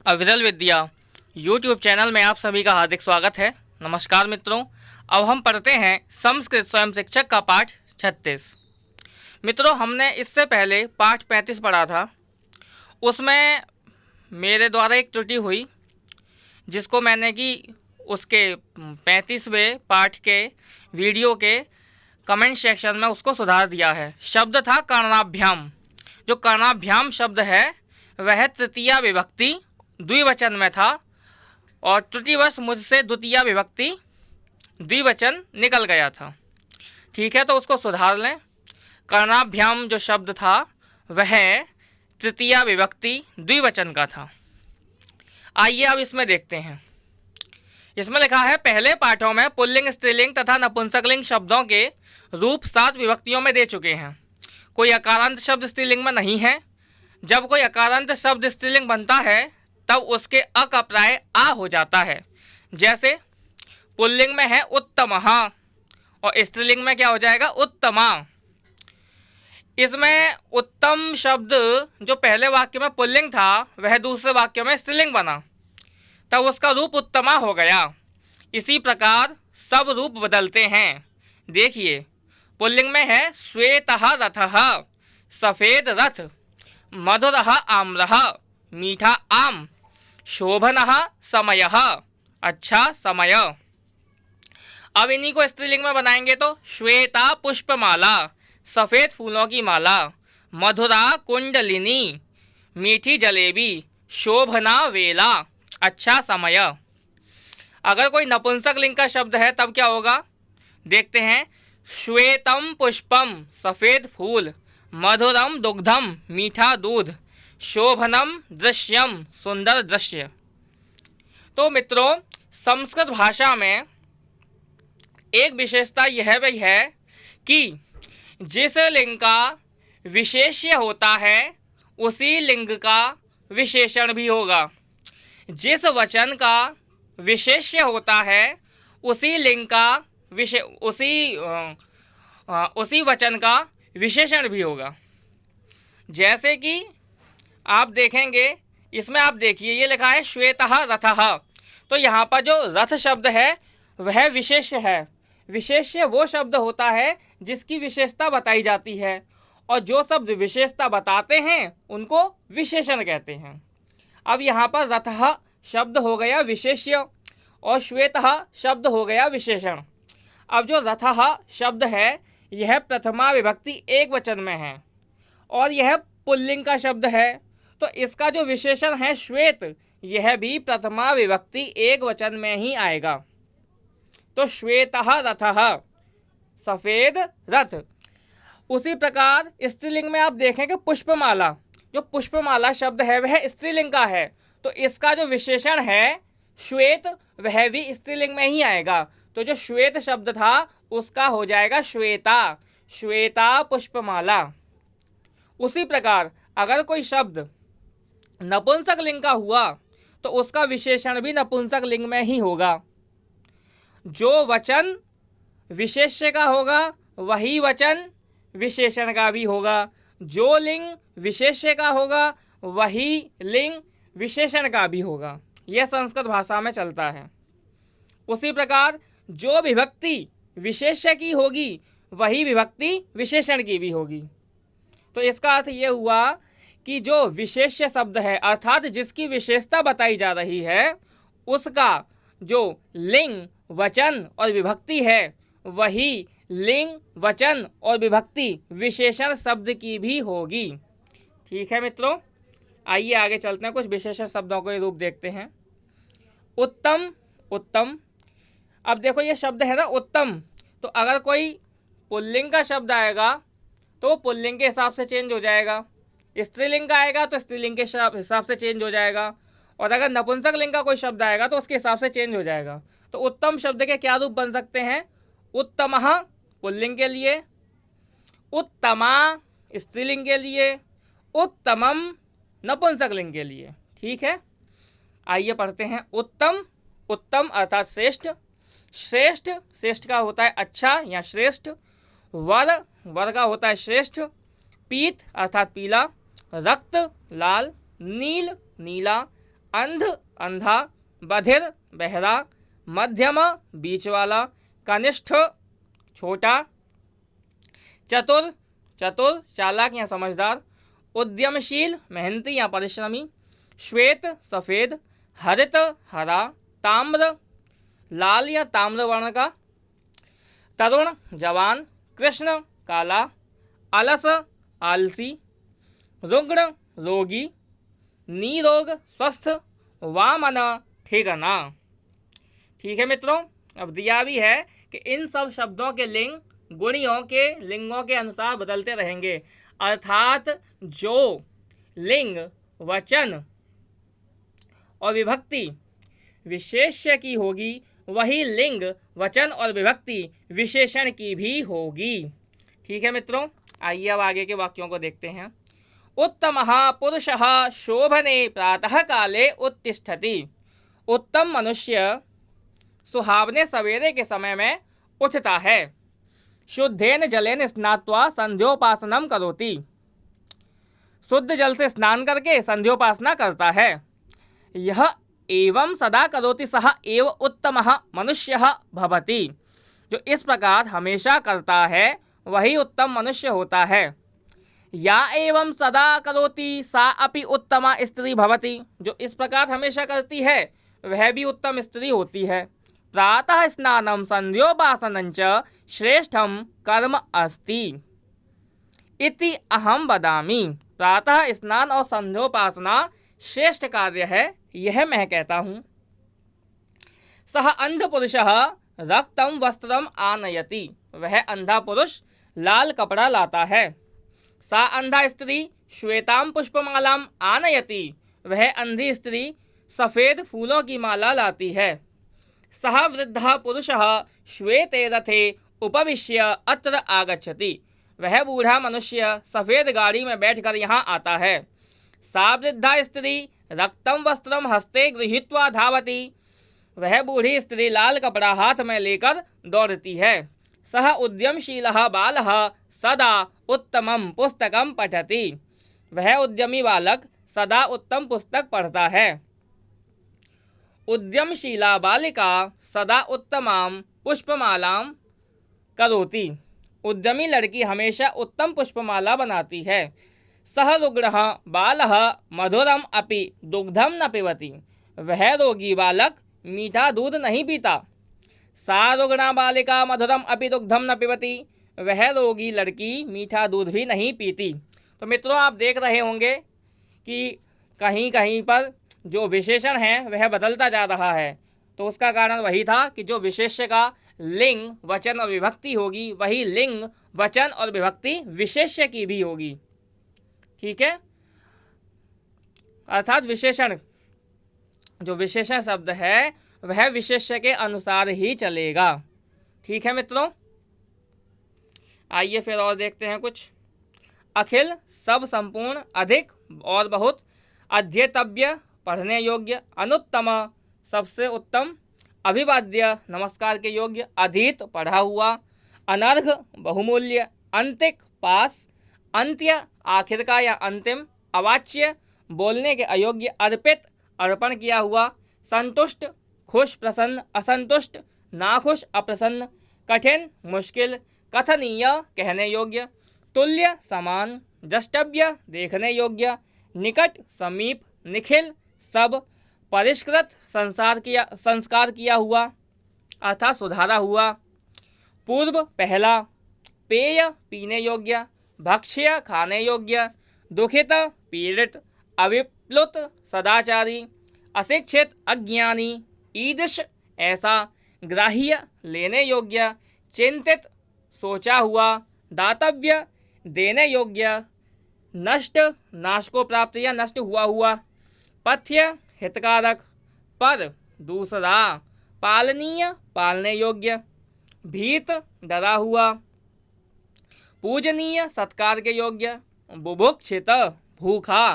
अविरल विद्या YouTube channel में आप सभी का हार्दिक स्वागत है। नमस्कार मित्रों, अब हम पढ़ते हैं संस्कृत स्वयं शिक्षक का पाठ 36। मित्रों, हमने इससे पहले पाठ 35 पढ़ा था। उसमें मेरे द्वारा एक त्रुटि हुई जिसको मैंने कि उसके 35वें पाठ के वीडियो के कमेंट सेक्शन में उसको सुधार दिया है। शब्द था कर्णाभ्याम। जो कर्णाभ्याम शब्द है वह तृतीया विभक्ति द्विवचन में था और त्रुटिवश मुझसे द्वितीया विभक्ति द्विवचन निकल गया था। ठीक है, तो उसको सुधार लें। कर्णाभ्याम जो शब्द था वह तृतीया विभक्ति द्विवचन का था। आइए अब इसमें देखते हैं। इसमें लिखा है, पहले पाठों में पुल्लिंग, स्त्रीलिंग तथा नपुंसकलिंग शब्दों के रूप 7 विभक्तियों में दे चुके हैं। कोई अकारांत शब्द स्त्रीलिंग में नहीं है। जब कोई अकारांत शब्द स्त्रीलिंग बनता है तब उसके अ का प्राय आ हो जाता है। जैसे पुल्लिंग में है उत्तमः और स्त्रीलिंग में क्या हो जाएगा, उत्तमा। इसमें उत्तम शब्द जो पहले वाक्य में पुल्लिंग था वह दूसरे वाक्य में स्त्रीलिंग बना, तब उसका रूप उत्तमा हो गया। इसी प्रकार सब रूप बदलते हैं। देखिए, पुल्लिंग में है श्वेतः रथः, सफ़ेद रथ, मधुरः आम्रः, मीठा आम, शोभनः समयः, अच्छा समय। अब इन्हीं को स्त्रीलिंग में बनाएंगे तो श्वेता पुष्पमाला, सफ़ेद फूलों की माला, मधुरा कुंडलिनी, मीठी जलेबी, शोभना वेला, अच्छा समय। अगर कोई नपुंसक लिंग का शब्द है तब क्या होगा, देखते हैं। श्वेतम पुष्पम, सफ़ेद फूल, मधुरम दुग्धम, मीठा दूध, शोभनम दृश्यम, सुंदर दृश्य। तो मित्रों, संस्कृत भाषा में एक विशेषता यह भी है कि जिस लिंग का विशेष्य होता है उसी लिंग का विशेषण भी होगा। जिस वचन का विशेष्य होता है उसी लिंग का उसी वचन का विशेषण भी होगा। जैसे कि आप देखेंगे, इसमें आप देखिए ये लिखा है श्वेतः रथः, तो यहाँ पर जो रथ शब्द है वह विशेष्य है। विशेष्य वो शब्द होता है जिसकी विशेषता बताई जाती है, और जो शब्द विशेषता बताते हैं उनको विशेषण कहते हैं। अब यहाँ पर रथः शब्द हो गया विशेष्य और श्वेतः शब्द हो गया विशेषण। अब जो रथः शब्द है यह प्रथमा विभक्ति एक वचन में है और यह पुल्लिंग का शब्द है, तो इसका जो विशेषण है श्वेत, यह भी प्रथमा विभक्ति एक वचन में ही आएगा। तो श्वेतः रथः, सफ़ेद रथ। उसी प्रकार स्त्रीलिंग में आप देखेंगे पुष्पमाला, जो पुष्पमाला शब्द है वह स्त्रीलिंग का है, तो इसका जो विशेषण है श्वेत वह भी स्त्रीलिंग में ही आएगा। तो जो श्वेत शब्द था उसका हो जाएगा श्वेता, श्वेता पुष्पमाला। उसी प्रकार अगर कोई शब्द नपुंसक लिंग का हुआ तो उसका विशेषण भी नपुंसक लिंग में ही होगा। जो वचन विशेष्य का होगा वही वचन विशेषण का भी होगा। जो लिंग विशेष्य का होगा वही लिंग विशेषण का भी होगा। यह संस्कृत भाषा में चलता है। उसी प्रकार जो विभक्ति विशेष्य की होगी वही विभक्ति विशेषण की भी होगी। तो इसका अर्थ ये हुआ कि जो विशेष्य शब्द है अर्थात जिसकी विशेषता बताई जा रही है उसका जो लिंग, वचन और विभक्ति है वही लिंग, वचन और विभक्ति विशेषण शब्द की भी होगी। ठीक है मित्रों, आइए आगे चलते हैं। कुछ विशेषण शब्दों के रूप देखते हैं। उत्तम, उत्तम। अब देखो ये शब्द है ना उत्तम, तो अगर कोई पुल्लिंग का शब्द आएगा तो वो पुल्लिंग के हिसाब से चेंज हो जाएगा, स्त्रीलिंग का आएगा तो स्त्रीलिंग के हिसाब से चेंज हो जाएगा, और अगर नपुंसक लिंग का कोई शब्द आएगा तो उसके हिसाब से चेंज हो जाएगा। तो उत्तम शब्द के क्या रूप बन सकते हैं, उत्तमः पुल्लिंग के लिए, उत्तमा स्त्रीलिंग के लिए, उत्तमम नपुंसक लिंग के लिए। ठीक है, आइए पढ़ते हैं। उत्तम, उत्तम अर्थात श्रेष्ठ, श्रेष्ठ, श्रेष्ठ का होता है अच्छा या श्रेष्ठ। वर, वर का होता है श्रेष्ठ। पीत अर्थात पीला, रक्त लाल, नील नीला, अंध अंधा, बधिर बहरा, मध्यम बीच वाला, कनिष्ठ छोटा, चतुर चतुर चालाक या समझदार, उद्यमशील मेहनती या परिश्रमी, श्वेत सफ़ेद, हरित हरा, ताम्र लाल या ताम्र वर्ण का, तरुण जवान, कृष्ण काला, अलस आलसी, रुग्ण रोगी, निरोग स्वस्थ, वामन ठिगना। ठीक है मित्रों, अब दिया भी है कि इन सब शब्दों के लिंग गुणियों के लिंगों के अनुसार बदलते रहेंगे, अर्थात जो लिंग वचन और विभक्ति विशेष्य की होगी वही लिंग वचन और विभक्ति विशेषण की भी होगी। ठीक है मित्रों, आइए अब आगे के वाक्यों को देखते हैं। उत्तमः पुरुषः शोभने प्रातः काले उत्तिष्ठति। उत्तम मनुष्य सुहावने सवेरे के समय में उठता है। शुद्धेन जलेन स्नात्वा संध्योपासनम करोति। शुद्ध जल से स्नान करके संध्योपासना करता है। यह एवं सदा करोति सः एव उत्तमः मनुष्यः भवति। जो इस प्रकार हमेशा करता है वही उत्तम मनुष्य होता है। या एवं सदा करोति सा अपि उत्तमा स्त्री भवति। जो इस प्रकार हमेशा करती है वह भी उत्तम स्त्री होती है। प्रातः स्नानं संध्योपासनं च श्रेष्ठं कर्म अस्ति इति अहम वदामि। प्रातः स्नान और संध्योपासना श्रेष्ठ कार्य है, यह मैं कहता हूँ। सह अंध पुरुषः रक्तं वस्त्रम आनयति। वह अंधा पुरुष लाल कपड़ा लाता है। सा अंधा स्त्री श्वेतां पुष्पमालाम आनयति। वह अंधी स्त्री सफ़ेद फूलों की माला लाती है। सह वृद्धः पुरुषः श्वेते रथे उपविश्य अत्र आगच्छति। वह बूढ़ा मनुष्य सफ़ेद गाड़ी में बैठकर यहाँ आता है। सा वृद्धा स्त्री रक्तं वस्त्रम हस्ते गृहीत्वा धावति। वह बूढ़ी स्त्री लाल कपड़ा हाथ में लेकर दौड़ती है। सह उद्यमशीलः बालः सदा उत्तमं पुस्तकं पठति। वह उद्यमी बालक सदा उत्तम पुस्तक पढ़ता है। उद्यमशीला बालिका सदा उत्तमां पुष्पमालां करोति। उद्यमी लड़की हमेशा उत्तम पुष्पमाला बनाती है। सह रुग्णः बालः मधुरम अपि दुग्धम न पिबति। वह रोगी बालक मीठा दूध नहीं पीता। सा रुग्णा बालिका मधुरम अपि दुग्धम न पिबति। वह रोगी लड़की मीठा दूध भी नहीं पीती। तो मित्रों, आप देख रहे होंगे कि कहीं कहीं पर जो विशेषण है वह बदलता जा रहा है। तो उसका कारण वही था कि जो विशेष्य का लिंग वचन और विभक्ति होगी वही लिंग वचन और विभक्ति विशेष्य की भी होगी। ठीक है, अर्थात विशेषण, जो विशेषण शब्द है वह विशेष्य के अनुसार ही चलेगा। ठीक है मित्रों, आइए फिर और देखते हैं कुछ। अखिल, सब, संपूर्ण, अधिक और बहुत, अध्येतव्य, पढ़ने योग्य, अनुत्तम, सबसे उत्तम, अभिवाद्य, नमस्कार के योग्य, अधीत, पढ़ा हुआ, अनर्घ, बहुमूल्य, अंतिक, पास, अंत्य, आखिर का या अंतिम, अवाच्य, बोलने के अयोग्य, अर्पित, अर्पण किया हुआ, संतुष्ट, खुश, प्रसन्न, असंतुष्ट, नाखुश, अप्रसन्न, कठिन, मुश्किल, कथनीय, कहने योग्य, तुल्य, समान, द्रष्टव्य, देखने योग्य, निकट, समीप, निखिल, सब, परिष्कृत, संस्कार किया हुआ अर्थात सुधारा हुआ, पूर्व, पहला, पेय, पीने योग्य, भक्ष्य, खाने योग्य, दुखित, पीड़ित, अविप्लुत, सदाचारी, अशिक्षित, अज्ञानी, ईदृश, ऐसा, ग्राह्य, लेने योग्य, चिंतित, सोचा हुआ, दातव्य, देने योग्य, नष्ट, नाश को प्राप्त या नष्ट हुआ, पथ्य, हितकारक, पर, दूसरा, पालनीय, पालने योग्य, भीत, डरा हुआ, पूजनीय, सत्कार के योग्य, बुभुक्षित, भूखा,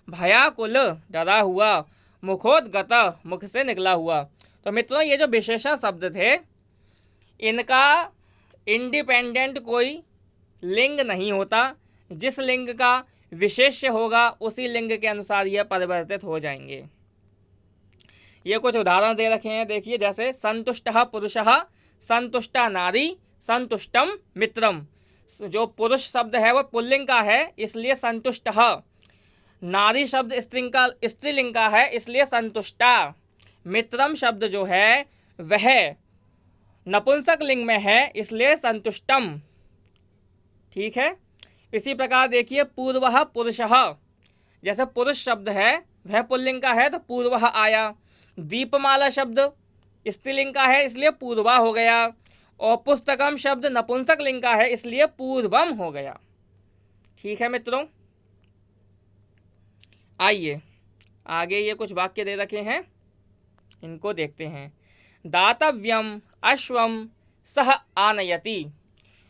भयाकुल, डरा हुआ, मुखोद्गत, मुख से निकला हुआ। तो मित्रों, ये जो विशेषण शब्द थे इनका इंडिपेंडेंट कोई लिंग नहीं होता। जिस लिंग का विशेष्य होगा उसी लिंग के अनुसार यह परिवर्तित हो जाएंगे। ये कुछ उदाहरण दे रखे हैं, देखिए जैसे संतुष्टः पुरुषः, संतुष्टा नारी, संतुष्टम मित्रम। जो पुरुष शब्द है वो पुल्लिंग का है इसलिए संतुष्टः, नारी शब्द स्त्रीलिंग का है इसलिए संतुष्टा, मित्रम शब्द जो है वह नपुंसक लिंग में है इसलिए संतुष्टम। ठीक है, इसी प्रकार देखिए पूर्वः पुरुषः, जैसे पुरुष शब्द है वह पुल्लिंग का है तो पूर्वः आया। दीपमाला शब्द स्त्रीलिंग का है इसलिए पूर्वा हो गया, और पुस्तकम शब्द नपुंसक लिंग का है इसलिए पूर्वम हो गया। ठीक है मित्रों, आइए आगे ये कुछ वाक्य दे रखे हैं, इनको देखते हैं। दातव्यम अश्वम सह आनयति,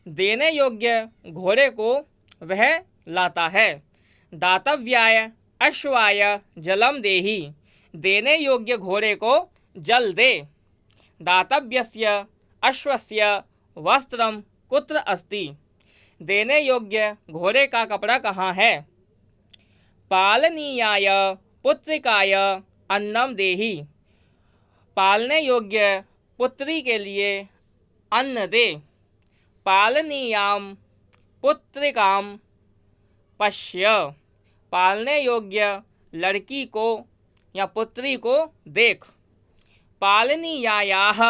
देने योग्य घोड़े को वह लाता है। दातव्याय अश्वाय जलम देहि, देने योग्य घोड़े को जल दे। दातव्यस्य अश्वस्य वस्त्रम कुत्र अस्ति, देने योग्य घोड़े का कपड़ा कहाँ है। पालनीयाय पुत्रिकाय अन्नम देहि, पालने योग्य पुत्री के लिए अन्न दे। पालनीयाम पुत्रिकाम पश्य, पालने योग्य लड़की को या पुत्री को देख। पालनीयायाः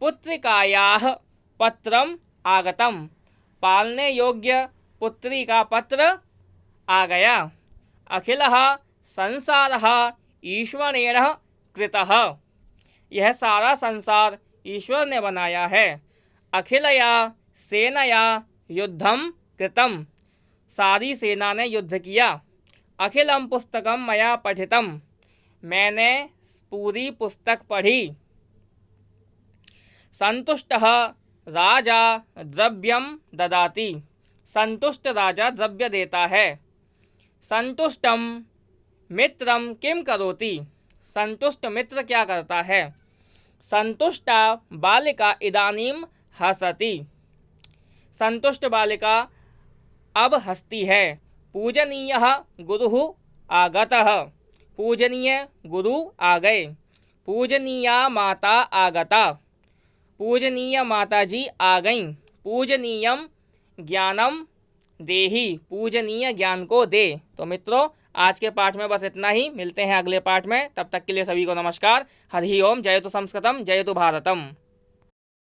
पुत्रिकायाः पत्रम आगतम, पालने योग्य पुत्री का पत्र आ गया। अखिलः संसारः ईश्वरेण कृतः, यह सारा संसार ईश्वर ने बनाया है। अखिलया सेनया युद्धम कृतम, सारी सेना ने युद्ध किया। अखिलम पुस्तकम मया पठितम, मैंने पूरी पुस्तक पढ़ी। संतुष्टः राजा द्रव्यम ददाति, संतुष्ट राजा द्रव्य देता है। संतुष्टम मित्रम किम करोति, संतुष्ट मित्र क्या करता है। संतुष्टा बालिका इदानीम हसति, संतुष्ट बालिका अब हंसती है। पूजनीयः गुरुः आगतः, पूजनीय गुरु आ गए। पूजनीया माता आगता, पूजनीय माता जी आ गईं। पूजनीयम ज्ञानम देहि, पूजनीय ज्ञान को दे। तो मित्रों आज के पाठ में बस इतना ही, मिलते हैं अगले पाठ में, तब तक के लिए सभी को नमस्कार। हरि ओम, जयतु संस्कृतम जयतु भारतम।